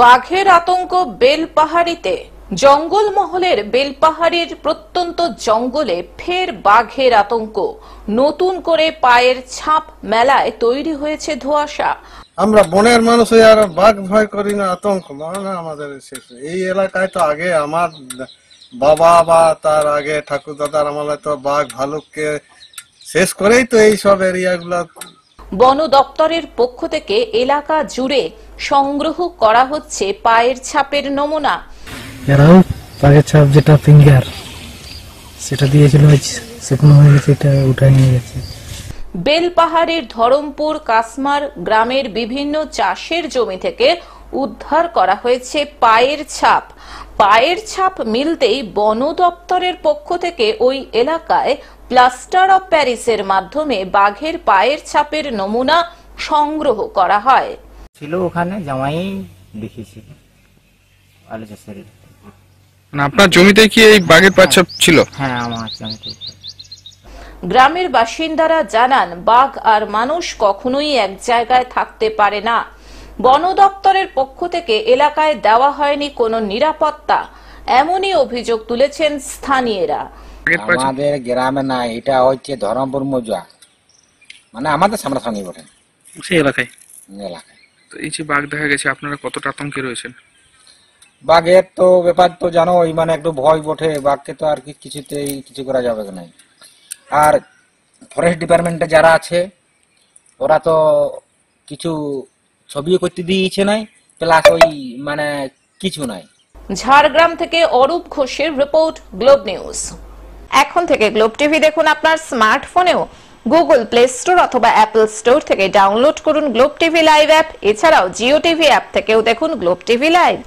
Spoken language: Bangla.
বাঘের আতঙ্ক বেলপাহাড়িতে। জঙ্গলমহলের বেলপাহাড়ির প্রত্যন্ত জঙ্গলে ফের বাঘের আতঙ্ক। নতুন করে পায়ের ছাপ মেলায় তৈরি হয়েছে ধোঁয়াশা। আমরা বনের মানুষ হয়ে আর বাঘ ভয় করি না, আতঙ্ক মানে আমাদের এই এলাকায় তো আগে আমার বাবা বা তার আগে ঠাকুর দাদার আমলে তো বাঘ ভালুককে শেষ করেই তো এই সব এরিয়াগুলো। বন দপ্তরের পক্ষ থেকে এলাকা জুড়ে সংগ্রহ করা হচ্ছে পায়ের ছাপের নমুনা। এরাও পায়ের ছাপ যেটা ফিঙ্গার সেটা দিয়েছিল, শুকনো হয়ে গেছে, এটা উঠায় নিয়ে গেছে। বেলপাহাড়ির ধরমপুর কাসমার গ্রামের বিভিন্ন চাষের জমি থেকে উদ্ধার করা হয়েছে পায়ের ছাপ। পায়ের ছাপ মিলতেই বন দপ্তরের পক্ষ থেকে ওই এলাকায় প্লাস্টার অফ প্যারিসের মাধ্যমে বাঘের পায়ের ছাপের নমুনা সংগ্রহ করা হয়। ছিল ওখানে জামাই দেখেছিল আলু চাষের। আপনার জমিতে কি এই বাঘের পায়ের ছাপ ছিল? হ্যাঁ, আমার জমিতে। গ্রামের বাসিন্দারা জানান, বাঘ আর মানুষ কখনোই এক জায়গায় থাকতে পারে না। বন দপ্তরের পক্ষ থেকে এলাকায় দেওয়া হয়নি কোনো নিরাপত্তা, এমনই অভিযোগ তুলেছেন স্থানীয়রা। আমাদের গ্রামে না, এটা হচ্ছে ধরমপুর মৌজা, মানে আমাদের সামনাসামনি বটে সেই এলাকায়। তো এই যে বাঘ দেখা গেছে, আপনারা কতটা আতঙ্কে রয়েছেন? বাঘের তো ব্যাপার তো জানো, মানে একটু ভয় বটে। বাঘকে তো আর কিছুতেই কিছু করা যাবে না। আর ফরেস্ট ডিপার্টমেন্টে যারা আছে ওরা তো কিছু ছবিও করতে দিয়েছে নাই, প্লাস ওই মানে কিছু নাই। ঝাড়গ্রাম থেকে অরূপ ঘোষের রিপোর্ট, গ্লোব নিউজ। এখন থেকে গ্লোব টিভি দেখুন আপনার স্মার্টফোনেও। গুগল প্লে স্টোর অথবা অ্যাপল স্টোর থেকে ডাউনলোড করুন গ্লোব টিভি লাইভ অ্যাপ। এছাড়াও জিও টিভি অ্যাপ থেকেও দেখুন গ্লোব টিভি লাইভ।